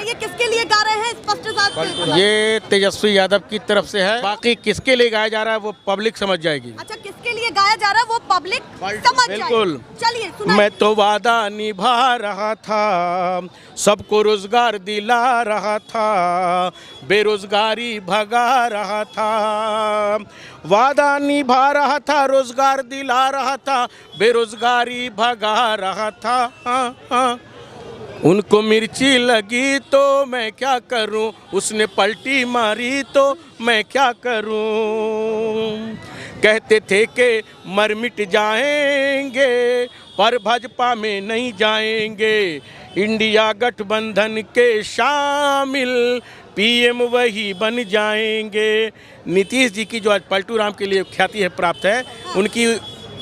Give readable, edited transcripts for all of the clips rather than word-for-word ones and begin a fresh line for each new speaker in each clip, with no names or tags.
ये किसके लिए गा रहे हैं स्पष्ट साथ?
ये तेजस्वी यादव की तरफ से है, बाकी किसके लिए गाया जा रहा है वो पब्लिक समझ जाएगी।
अच्छा, किसके लिए गाया जा रहा है वो पब्लिक समझ जाएगी।
बिल्कुल।
चलिए सुनाइए।
मैं तो वादा निभा रहा था, सबको रोजगार दिला रहा था, बेरोजगारी भगा रहा था। वादा निभा रहा था, रोजगार दिला रहा था, बेरोजगारी भगा रहा था। उनको मिर्ची लगी तो मैं क्या करूं, उसने पलटी मारी तो मैं क्या करूं। कहते थे कि मर मिट जाएंगे पर भाजपा में नहीं जाएंगे, इंडिया गठबंधन के शामिल पीएम वही बन जाएंगे। नीतीश जी की जो आज पलटू राम के लिए ख्याति है प्राप्त है, उनकी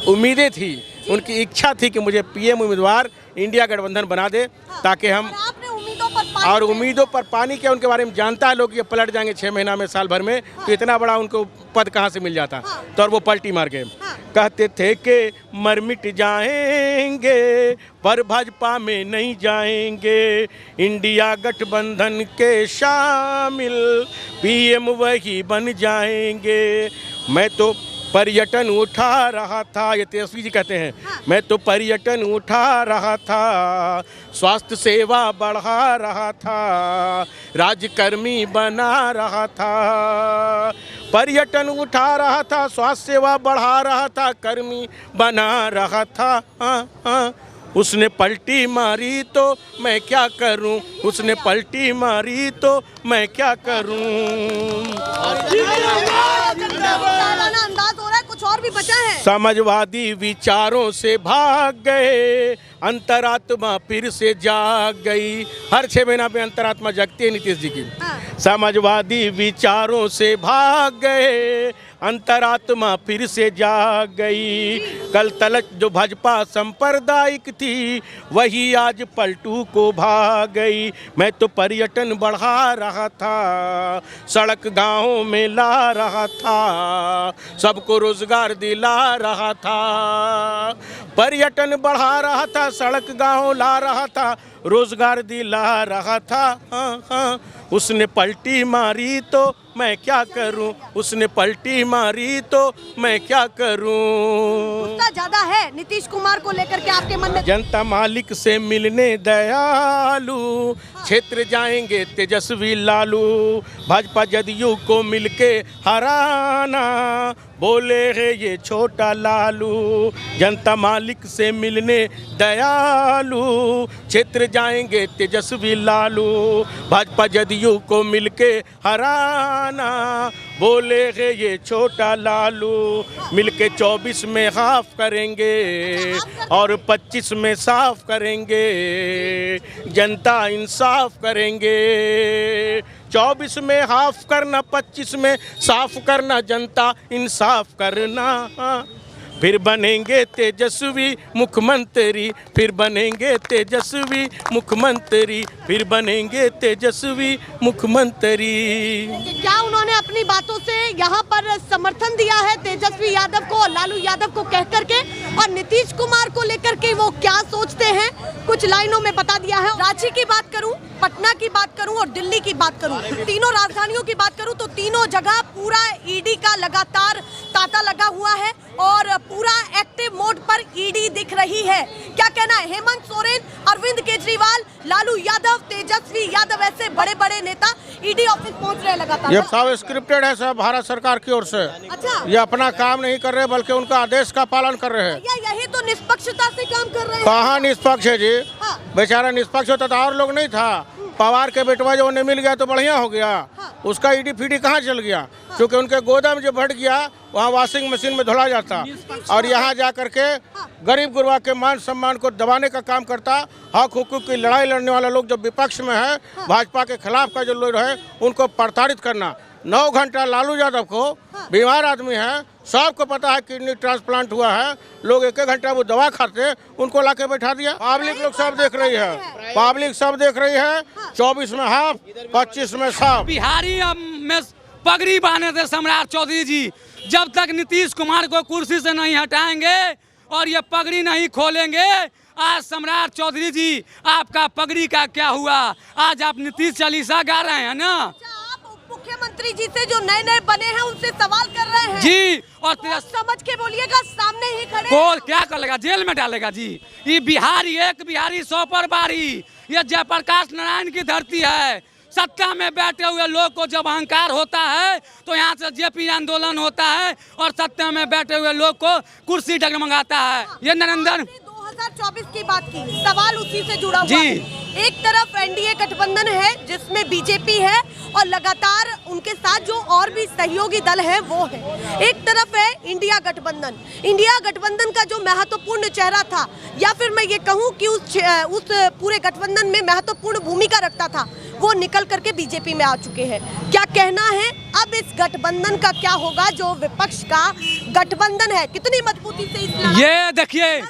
उम्मीदें थी, उनकी इच्छा थी कि मुझे पीएम उम्मीदवार इंडिया गठबंधन बना दे, ताकि हम और उम्मीदों पर पानी के उनके बारे में जानता है लोग, ये पलट जाएंगे 6 महीना में, साल भर में, तो इतना बड़ा उनको पद कहाँ से मिल जाता। तो और वो पलटी मार गए। कहते थे कि मर मिट जाएंगे पर भाजपा में नहीं जाएंगे, इंडिया गठबंधन के शामिल पीएम वही बन जाएंगे। मैं तो पर्यटन उठा रहा था, ये तेजस्वी जी कहते हैं, मैं तो पर्यटन उठा रहा था, स्वास्थ्य सेवा बढ़ा रहा था, राजकर्मी बना रहा था। पर्यटन उठा रहा था, स्वास्थ्य सेवा बढ़ा रहा था, कर्मी बना रहा था। उसने पलटी मारी तो मैं क्या करूं, उसने पलटी मारी तो मैं क्या करूं।
अंदाज हो रहा है, कुछ और भी बचा है।
समाजवादी विचारों से भाग गए, अंतरात्मा फिर से जाग गई। हर 6 महीना पे अंतरात्मा जगती है नीतीश जी की। समाजवादी विचारों से भाग गए, अंतरात्मा फिर से जाग गई। कल तलक जो भाजपा सांप्रदायिक थी, वही आज पलटू को भाग गई। मैं तो पर्यटन बढ़ा रहा था, सड़क गांवों में ला रहा था, सबको रोजगार दिला रहा था। पर्यटन बढ़ा रहा था, सड़क गांव ला रहा था, रोजगार दिला रहा था। उसने पलटी मारी तो मैं क्या करूं, उसने पलटी मारी तो मैं क्या करूं।
गुस्सा ज्यादा है नीतीश कुमार को लेकर के आपके मन में?
जनता मालिक से मिलने दयालु, क्षेत्र जाएंगे तेजस्वी लालू, भाजपा जदयू को मिलके हराना, बोले है ये छोटा लालू। जनता मालिक से मिलने दयालु, क्षेत्र जाएंगे तेजस्वी लालू, भाजपा जदयू को मिलके हराना, बोले है ये छोटा लालू। मिलके 24 में हाफ करेंगे और 25 में साफ करेंगे, जनता इंसाफ करेंगे। 24 में हाफ करना, 25 में साफ करना, जनता इंसाफ करना। फिर बनेंगे तेजस्वी मुख्यमंत्री, फिर बनेंगे तेजस्वी मुख्यमंत्री, फिर बनेंगे तेजस्वी मुख्यमंत्री।
क्या उन्होंने अपनी बातों से यहाँ पर समर्थन दिया है तेजस्वी यादव को, लालू यादव को कह करके, और नीतीश कुमार को लेकर के वो क्या सोचते हैं कुछ लाइनों में बता दिया है। रांची की बात करूं, पटना की बात करूं और दिल्ली की बात करूं, तीनों राजधानियों की बात करूं तो तीनों जगह पूरा ईडी का लगातार तांता लगा हुआ है और पूरा एक्टिव मोड पर ईडी दिख रही है। क्या कहना है? हेमंत सोरेन, अरविंद केजरीवाल, लालू यादव, तेजस्वी यादव, ऐसे बड़े बड़े नेता ईडी ऑफिस पहुंच रहे हैं लगातार।
ये सब स्क्रिप्टेड है, सब भारत सरकार की ओर से।
अच्छा,
ये अपना काम नहीं कर रहे बल्कि उनका आदेश का पालन कर रहे हैं।
यही तो निष्पक्षता से काम कर रहे हैं।
कहाँ निष्पक्ष है जी?
हाँ।
बेचारा निष्पक्ष होता तो और लोग नहीं था। पवार के बेटवा जो उन्हें मिल गया तो बढ़िया हो गया। उसका ईडी फीडी कहाँ चल गया? क्योंकि उनके गोदाम जो बढ़ गया वहाँ वॉशिंग मशीन में धुला जाता, और यहाँ जा करके गरीब गुरबा के मान सम्मान को दबाने का काम करता। हक हुकूक की लड़ाई लड़ने वाला लोग जो विपक्ष में है, भाजपा के खिलाफ का जो लोग है, उनको प्रताड़ित करना। 9 घंटा लालू यादव को, बीमार आदमी है, सबको पता है किडनी ट्रांसप्लांट हुआ है, लोग 1-1 घंटा वो दवा खाते, उनको लाके बैठा दिया। पब्लिक लोग सब देख रही है, पब्लिक सब देख रही है। 24 में हाफ, 25 में साफ।
बिहारी में पगड़ी बांधे थे सम्राट चौधरी जी, जब तक नीतीश कुमार को कुर्सी से नहीं हटाएंगे और ये पगड़ी नहीं खोलेंगे, आज सम्राट चौधरी जी आपका पगड़ी का क्या हुआ? आज आप नीतीश चालीसा गा रहे हैं ना
आप उप मुख्यमंत्री जी से जो नए नए बने हैं उनसे सवाल कर रहे हैं
जी, और
समझ के बोलिएगा, सामने ही खड़े
को क्या कर लेगा? जेल में डालेगा जी। ये बिहारी एक बिहारी 100 पर बारी। ये जयप्रकाश नारायण की धरती है। सत्ता में बैठे हुए लोग को जब अहंकार होता है तो यहाँ से जेपी आंदोलन होता है और सत्ता में बैठे हुए लोग को कुर्सी डगमगाता है। ये नरेंद्र
2024 की बात की, सवाल उसी से जुड़ा हुआ
जी।
है। एक तरफ एनडीए गठबंधन है जिसमें बीजेपी है और लगातार उनके साथ जो और भी सहयोगी दल है वो है। एक तरफ है इंडिया गठबंधन। इंडिया गठबंधन का जो महत्वपूर्ण चेहरा था, या फिर मैं ये कहूँ कि उस पूरे गठबंधन में महत्वपूर्ण भूमिका रखता था, वो निकल करके बीजेपी में आ चुके हैं। क्या कहना है अब इस गठबंधन का क्या होगा? जो विपक्ष का गठबंधन है कितनी मजबूती से इस
ये देखिए,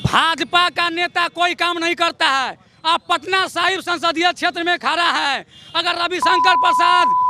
भाजपा का नेता कोई काम नहीं करता है। आप पटना साहिब संसदीय क्षेत्र में खड़ा है, अगर रविशंकर प्रसाद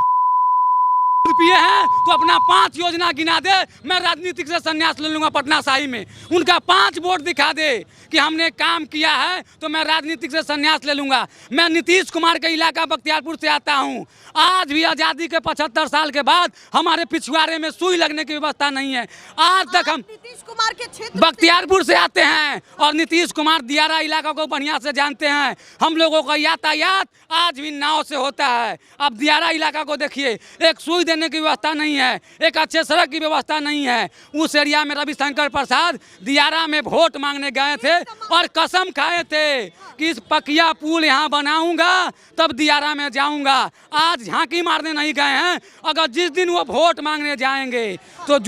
रुपये हैं तो अपना 5 योजना गिना दे, मैं राजनीतिक से संन्यास ले लूंगा। पटना साहिब में उनका 5 वोट दिखा दे कि हमने काम किया है तो मैं राजनीतिक से संन्यास ले लूंगा। मैं नीतीश कुमार के इलाका बख्तियारपुर से आता हूं। आज भी आज़ादी के 75 साल के बाद हमारे पिछवाड़े में सुई लगने की व्यवस्था नहीं है। आज तक हम
नीतीश कुमार के क्षेत्र
बख्तियारपुर से आते हैं और नीतीश कुमार दियारा इलाका को बढ़िया से जानते हैं। हम लोगों का यातायात आज भी नाव से होता है। अब दियारा इलाका को देखिए, एक सुई देने की व्यवस्था नहीं है, एक अच्छे सड़क की व्यवस्था नहीं है। उस एरिया में रविशंकर प्रसाद दियारा में वोट मांगने गए थे और कसम खाए थे कि इस पकिया पुल यहाँ बनाऊंगा तब दियारा में जाऊंगा। आज झांकी मारने नहीं गए हैं। अगर जिस दिन वो वोट मांगने जाएंगे तो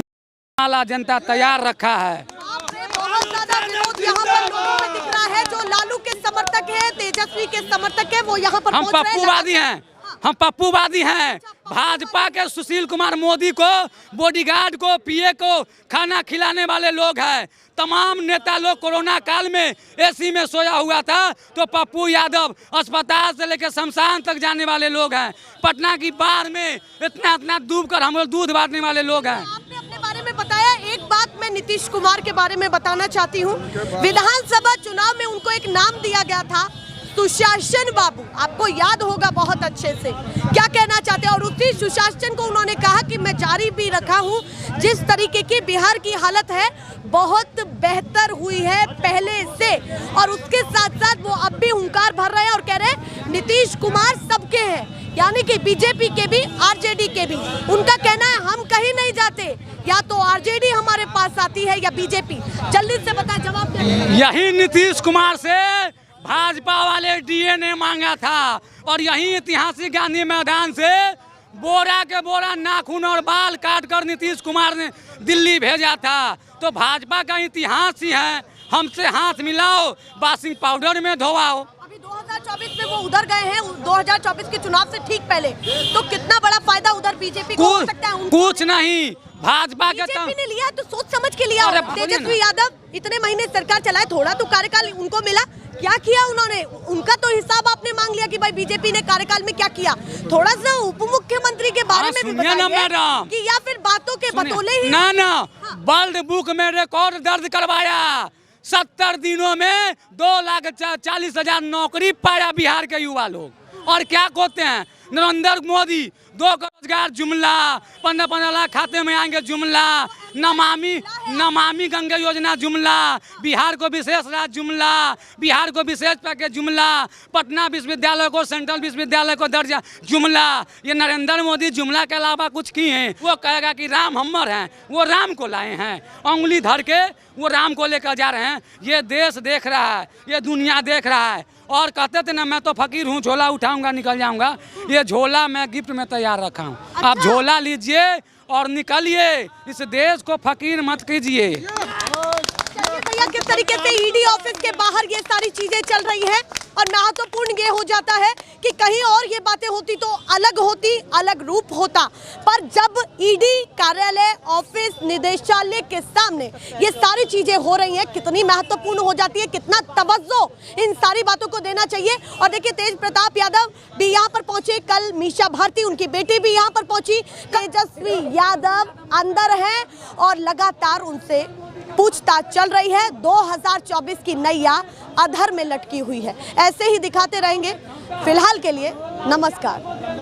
वाला जनता तैयार रखा है।
बहुत ज्यादा विरोध यहाँ पर लोगों में दिख रहा है। जो लालू के समर्थक है, तेजस्वी के समर्थक है, वो यहाँ पर
हम
पहुंच रहे हैं।
पप्पूवादी हैं, हम पप्पूवादी हैं। भाजपा के सुशील कुमार मोदी को, बॉडीगार्ड को, पीए को खाना खिलाने वाले लोग हैं। तमाम नेता लोग कोरोना काल में एसी में सोया हुआ था तो पप्पू यादव अस्पताल से लेकर शमशान तक जाने वाले लोग हैं। पटना की बाढ़ में इतना डूब कर हम लोग दूध बांटने वाले लोग हैं।
आपने अपने बारे में बताया, एक बात मैं नीतीश कुमार के बारे में बताना चाहती हूँ। विधानसभा चुनाव में उनको एक नाम दिया गया था, सुशासन बाबू, आपको याद होगा बहुत अच्छे से। क्या कहना चाहते हैं? और उसी सुशासन को उन्होंने कहा कि मैं जारी भी रखा हूं। जिस तरीके की बिहार की हालत है बहुत बेहतर हुई है पहले से, और उसके साथ साथ वो अब भी हुंकार भर रहे हैं और कह रहे हैं नीतीश कुमार सबके हैं, यानी कि बीजेपी के भी, आरजेडी के भी। उनका कहना है हम कहीं नहीं जाते, या तो आरजेडी हमारे पास आती है या बीजेपी। जल्दी से बताएं जवाब क्या।
यही नीतीश कुमार से भाजपा वाले डीएनए मांगा था और यही ऐतिहासिक गांधी मैदान से बोरा के बोरा नाखून और बाल काटकर नीतीश कुमार ने दिल्ली भेजा था। तो भाजपा का इतिहास ही है, हमसे हाथ मिलाओ, वाशिंग पाउडर में धोवाओ।
अभी 2024 में वो उधर गए हैं, 2024 के चुनाव से ठीक पहले, तो कितना बड़ा फायदा उधर बीजेपी को हो सकता है?
कुछ नहीं, भाजपा के
बीजेपी ने लिया तो सोच समझ के लिया। तेजस्वी यादव इतने महीने सरकार चलाए, थोड़ा तो कार्यकाल उनको मिला, क्या किया उन्होंने? उनका तो हिसाब आपने मांग लिया कि भाई बीजेपी ने कार्यकाल में क्या किया। थोड़ा सा उप मुख्यमंत्री के बारे में भी बताइए कि, या फिर बातों के बतौले ही
ना वर्ल्ड बुक में रिकॉर्ड दर्ज करवाया। 70 दिनों में 2,40,000 नौकरी पाया बिहार के युवा लोग। और क्या कहते हैं नरेंद्र मोदी, 2 करोड़ रोजगार जुमला, 15-15 लाख खाते में आएंगे जुमला, नमामि गंगा योजना जुमला, बिहार को विशेष राज्य जुमला, बिहार को विशेष पैकेज जुमला, पटना विश्वविद्यालय को सेंट्रल विश्वविद्यालय को दर्जा जुमला। ये नरेंद्र मोदी जुमला के अलावा कुछ किए हैं? वो कहेगा कि राम हमर हैं, वो राम को लाए हैं, उंगली धर के वो राम को लेकर जा रहे हैं। ये देश देख रहा है, ये दुनिया देख रहा है। और कहते थे ना मैं तो फकीर हूँ, झोला उठाऊंगा निकल जाऊंगा। ये झोला मैं गिफ्ट में तैयार रखा हूँ।
अच्छा।
आप झोला लीजिए और निकलिए, इस देश को फकीर मत कीजिए।
भैया किस तरीके से ईडी ऑफिस के बाहर ये सारी चीजें चल रही हैं, और महत्वपूर्ण ये हो जाता है कि कहीं और ये बातें होती तो अलग होती, अलग रूप होता, पर जब ईडी कार्यालय, ऑफिस, निदेशालय के सामने ये सारी चीजें हो रही हैं, कितनी महत्वपूर्ण हो जाती है, कितना तवज्जो इन सारी बातों को देना चाहिए। और देखिए तेज प्रताप यादव भी यहाँ पर पहुंचे, कल मीशा भारती उनकी बेटी भी यहाँ पर पहुंची, तेजस्वी यादव अंदर हैं और लगातार उनसे पूछताछ चल रही है। 2024 की नैया अधर में लटकी हुई है। ऐसे ही दिखाते रहेंगे। फिलहाल के लिए नमस्कार।